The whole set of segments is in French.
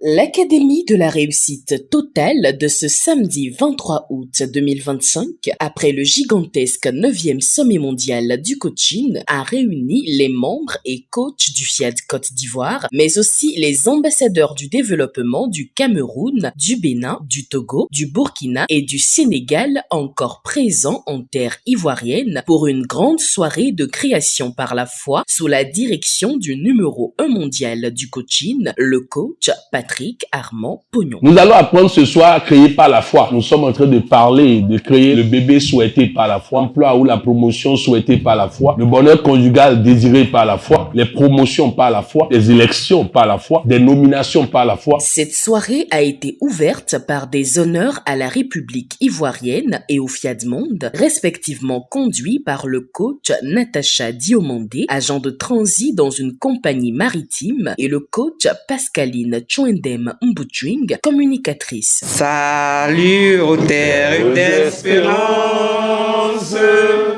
L'Académie de la réussite totale de ce samedi 23 août 2025, après le gigantesque 9e sommet mondial du coaching, a réuni les membres et coachs du FIAD Côte d'Ivoire, mais aussi les ambassadeurs du développement du Cameroun, du Bénin, du Togo, du Burkina et du Sénégal encore présents en terre ivoirienne pour une grande soirée de création par la foi sous la direction du numéro 1 mondial du coaching, le coach Patrick Armand Pognon. Nous allons apprendre ce soir à créer par la foi. Nous sommes en train de parler de créer le bébé souhaité par la foi, l'emploi ou la promotion souhaitée par la foi, le bonheur conjugal désiré par la foi, les promotions par la foi, les élections par la foi, des nominations par la foi. Cette soirée a été ouverte par des honneurs à la République ivoirienne et au FIAD Monde, respectivement conduits par le coach Natacha Diomandé, agent de transit dans une compagnie maritime, et le coach Pascaline Chouendem Mbutwing, communicatrice. Salut aux terres d'espérance,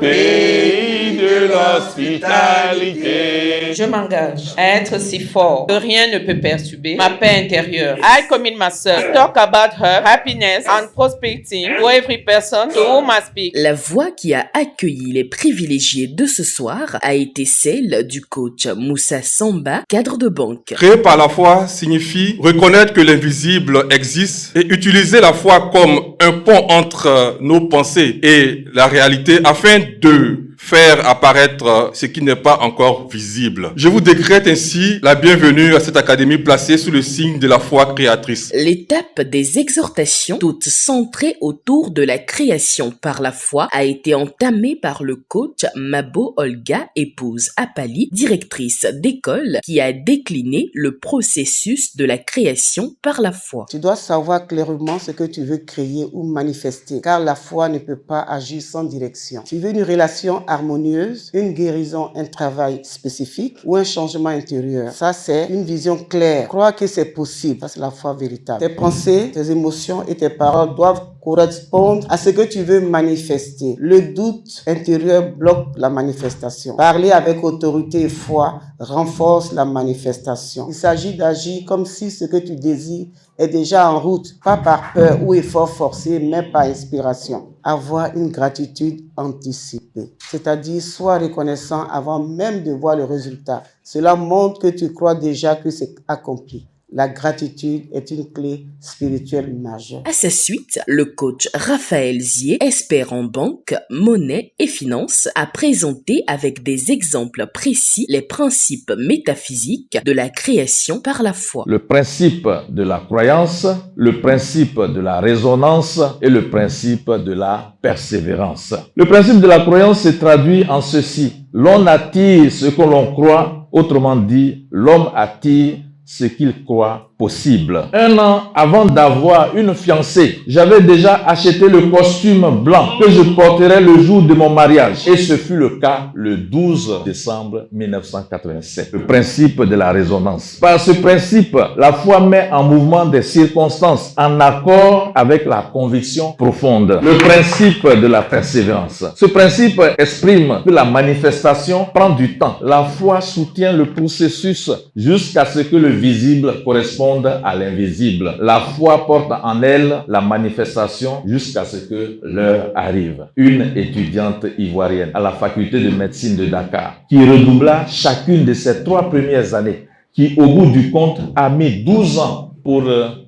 pays de l'hospitalité. Je m'engage à être si fort que rien ne peut perturber ma paix intérieure. I commit myself to talk about her happiness and prosperity to every person to whom I speak. La voix qui a accueilli les privilégiés de ce soir a été celle du coach Moussa Samba, cadre de banque. Créer par la foi signifie reconnaître que l'invisible existe et utiliser la foi comme un pont entre nos pensées et la réalité afin de faire apparaître ce qui n'est pas encore visible. Je vous décrète ainsi la bienvenue à cette académie placée sous le signe de la foi créatrice. L'étape des exhortations, toutes centrées autour de la création par la foi, a été entamée par le coach Mabo Olga, épouse Apali, directrice d'école, qui a décliné le processus de la création par la foi. Tu dois savoir clairement ce que tu veux créer ou manifester, car la foi ne peut pas agir sans direction. Tu veux une relation harmonieuse, une guérison, un travail spécifique ou un changement intérieur. Ça, c'est une vision claire. Crois que c'est possible. Ça, c'est la foi véritable. Tes pensées, tes émotions et tes paroles doivent correspondre à ce que tu veux manifester. Le doute intérieur bloque la manifestation. Parler avec autorité et foi renforce la manifestation. Il s'agit d'agir comme si ce que tu désires est déjà en route, pas par peur ou effort forcé, mais par inspiration. Avoir une gratitude anticipée, c'est-à-dire sois reconnaissant avant même de voir le résultat. Cela montre que tu crois déjà que c'est accompli. La gratitude est une clé spirituelle majeure. À sa suite, le coach Raphaël Zier, expert en banque, monnaie et finance, a présenté avec des exemples précis les principes métaphysiques de la création par la foi. Le principe de la croyance, le principe de la résonance et le principe de la persévérance. Le principe de la croyance se traduit en ceci. L'on attire ce que l'on croit, autrement dit, l'homme attire ce qu'il croit possible. Un an avant d'avoir une fiancée, j'avais déjà acheté le costume blanc que je porterais le jour de mon mariage. Et ce fut le cas le 12 décembre 1987. Le principe de la résonance. Par ce principe, la foi met en mouvement des circonstances en accord avec la conviction profonde. Le principe de la persévérance. Ce principe exprime que la manifestation prend du temps. La foi soutient le processus jusqu'à ce que le visible corresponde à l'invisible. La foi porte en elle la manifestation jusqu'à ce que l'heure arrive. Une étudiante ivoirienne à la faculté de médecine de Dakar qui redoubla chacune de ses 3 premières années, qui au bout du compte a mis 12 ans pour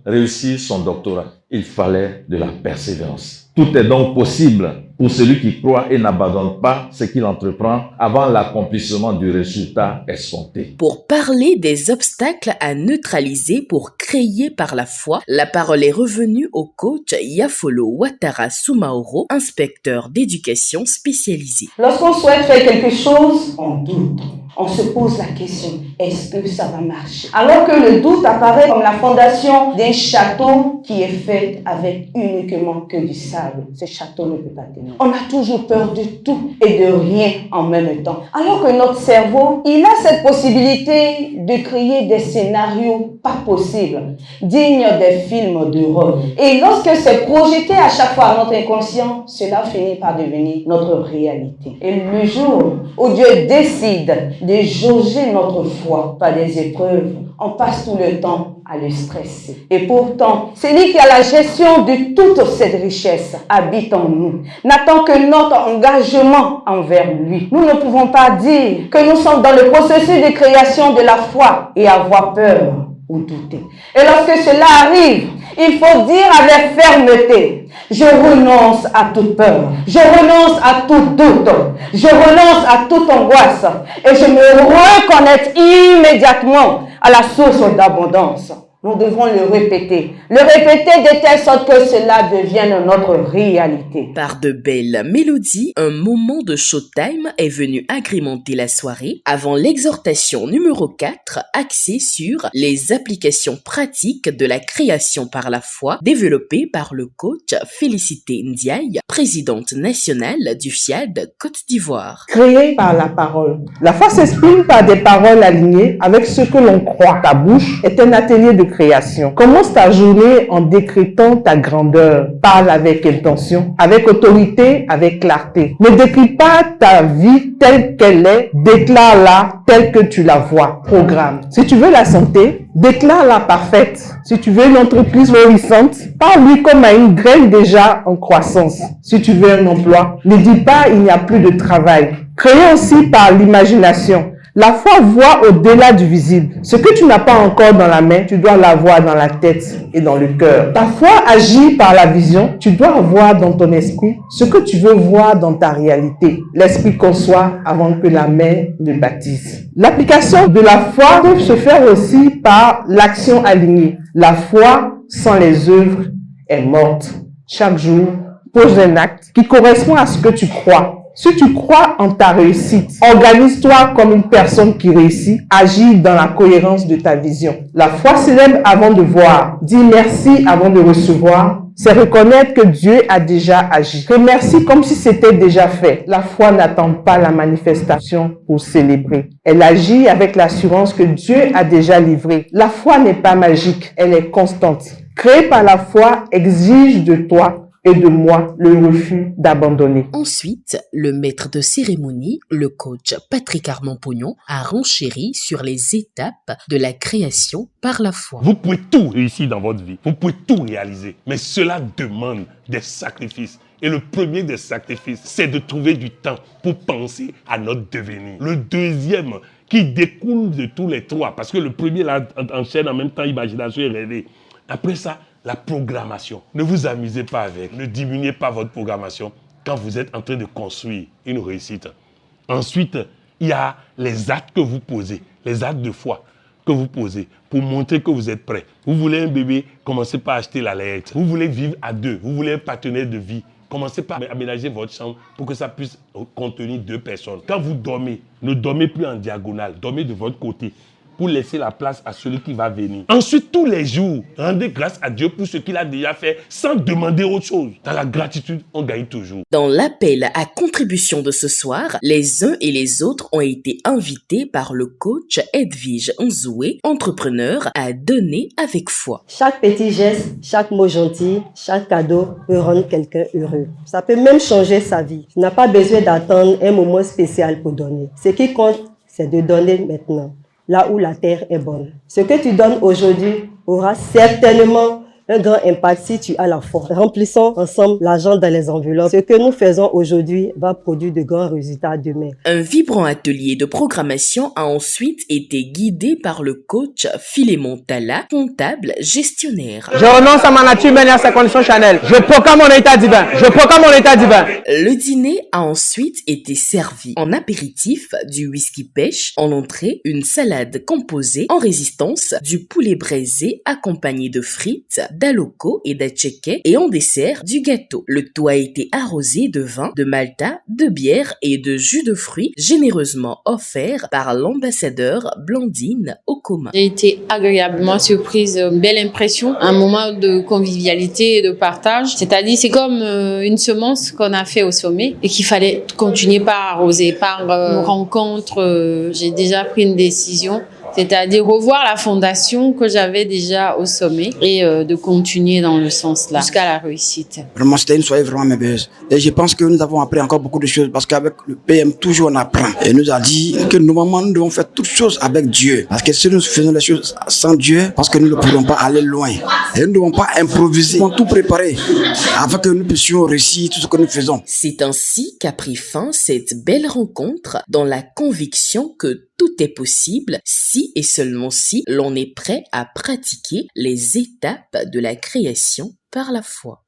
réussir son doctorat. Il fallait de la persévérance. Tout est donc possible pour celui qui croit et n'abandonne pas ce qu'il entreprend avant l'accomplissement du résultat escompté. Pour parler des obstacles à neutraliser pour créer par la foi, la parole est revenue au coach Yafolo Ouattara Soumaoro, inspecteur d'éducation spécialisé. Lorsqu'on souhaite faire quelque chose, on doute. On se pose la question, est-ce que ça va marcher? Alors que le doute apparaît comme la fondation d'un château qui est fait avec uniquement que du sable. Ce château ne peut pas tenir. On a toujours peur de tout et de rien en même temps. Alors que notre cerveau, il a cette possibilité de créer des scénarios pas possibles, dignes des films d'horreur. Et lorsque c'est projeté à chaque fois à notre inconscient, cela finit par devenir notre réalité. Et le jour où Dieu décide de jauger notre foi par des épreuves, on passe tout le temps à le stresser. Et pourtant, celui qui a la gestion de toute cette richesse habite en nous, n'attend que notre engagement envers lui. Nous ne pouvons pas dire que nous sommes dans le processus de création de la foi et avoir peur ou douter. Et lorsque cela arrive, il faut dire avec fermeté, je renonce à toute peur, je renonce à tout doute, je renonce à toute angoisse et je me reconnecte immédiatement à la source d'abondance. Nous devons le répéter de telle sorte que cela devienne notre réalité. Par de belles mélodies, un moment de showtime est venu agrémenter la soirée avant l'exhortation numéro 4 axée sur les applications pratiques de la création par la foi développée par le coach Félicité Ndiaye, présidente nationale du FIAD Côte d'Ivoire. Créer par la parole. La foi s'exprime par des paroles alignées avec ce que l'on croit. Ta bouche est un atelier de création. Commence ta journée en décrétant ta grandeur. Parle avec intention, avec autorité, avec clarté. Ne décris pas ta vie telle qu'elle est, déclare-la telle que tu la vois. Programme. Si tu veux la santé, déclare-la parfaite. Si tu veux une entreprise florissante, parle-lui comme à une graine déjà en croissance. Si tu veux un emploi, ne dis pas il n'y a plus de travail. Créez aussi par l'imagination. La foi voit au-delà du visible. Ce que tu n'as pas encore dans la main, tu dois l'avoir dans la tête et dans le cœur. Ta foi agit par la vision. Tu dois avoir dans ton esprit ce que tu veux voir dans ta réalité. L'esprit conçoit avant que la main ne bâtisse. L'application de la foi peut se faire aussi par l'action alignée. La foi sans les œuvres est morte. Chaque jour, pose un acte qui correspond à ce que tu crois. Si tu crois en ta réussite, organise-toi comme une personne qui réussit, agis dans la cohérence de ta vision. La foi célèbre avant de voir, dis merci avant de recevoir, c'est reconnaître que Dieu a déjà agi. Remercie comme si c'était déjà fait. La foi n'attend pas la manifestation pour célébrer. Elle agit avec l'assurance que Dieu a déjà livré. La foi n'est pas magique, elle est constante. Créée par la foi exige de toi et de moi le refus d'abandonner. Ensuite, le maître de cérémonie, le coach Patrick Armand-Pognon, a renchéri sur les étapes de la création par la foi. Vous pouvez tout réussir dans votre vie, vous pouvez tout réaliser, mais cela demande des sacrifices. Et le premier des sacrifices, c'est de trouver du temps pour penser à notre devenir. Le deuxième, qui découle de tous les trois, parce que le premier là, enchaîne en même temps imagination et rêver. Après ça, la programmation. Ne vous amusez pas avec, ne diminuez pas votre programmation quand vous êtes en train de construire une réussite. Ensuite, il y a les actes que vous posez, les actes de foi que vous posez pour montrer que vous êtes prêt. Vous voulez un bébé, commencez par acheter la lettre. Vous voulez vivre à deux, vous voulez un partenaire de vie. Commencez par aménager votre chambre pour que ça puisse contenir 2 personnes. Quand vous dormez, ne dormez plus en diagonale, dormez de votre côté, pour laisser la place à celui qui va venir. Ensuite, tous les jours, rendez grâce à Dieu pour ce qu'il a déjà fait sans demander autre chose. Dans la gratitude, on gagne toujours. Dans l'appel à contribution de ce soir, les uns et les autres ont été invités par le coach Edwige Nzoué, entrepreneur, à donner avec foi. Chaque petit geste, chaque mot gentil, chaque cadeau peut rendre quelqu'un heureux. Ça peut même changer sa vie. Tu n'as pas besoin d'attendre un moment spécial pour donner. Ce qui compte, c'est de donner maintenant, là où la terre est bonne. Ce que tu donnes aujourd'hui aura certainement un grand impact si tu as la foi. Remplissons ensemble l'argent dans les enveloppes. Ce que nous faisons aujourd'hui va produire de grands résultats demain. Un vibrant atelier de programmation a ensuite été guidé par le coach Philémon Talla, comptable gestionnaire. Je renonce à ma nature humaine et à sa condition charnelle. Je proclame mon état divin. Je proclame mon état divin. Le dîner a ensuite été servi en apéritif du whisky pêche, en entrée une salade composée en résistance du poulet braisé accompagné de frites, d'aloko et d'atcheke et en dessert du gâteau. Le tout a été arrosé de vin, de malta, de bière et de jus de fruits généreusement offert par l'ambassadeur Blandine Okoma. J'ai été agréablement surprise, belle impression, un moment de convivialité et de partage. C'est-à-dire, c'est comme une semence qu'on a fait au sommet et qu'il fallait continuer par arroser, par nos rencontres. J'ai déjà pris une décision C'est-à-dire revoir la fondation que j'avais déjà au sommet et de continuer dans le sens-là jusqu'à la réussite. Vraiment, c'était une soirée vraiment merveilleuse. Et je pense que nous avons appris encore beaucoup de choses parce qu'avec le PM, toujours on apprend. Et il nous a dit que normalement, nous devons faire toutes choses avec Dieu. Parce que si nous faisons les choses sans Dieu, parce que nous ne pourrons pas aller loin. Et nous ne devons pas improviser, nous devons tout préparer afin que nous puissions réussir tout ce que nous faisons. C'est ainsi qu'a pris fin cette belle rencontre dans la conviction que tout est possible si et seulement si l'on est prêt à pratiquer les étapes de la création par la foi.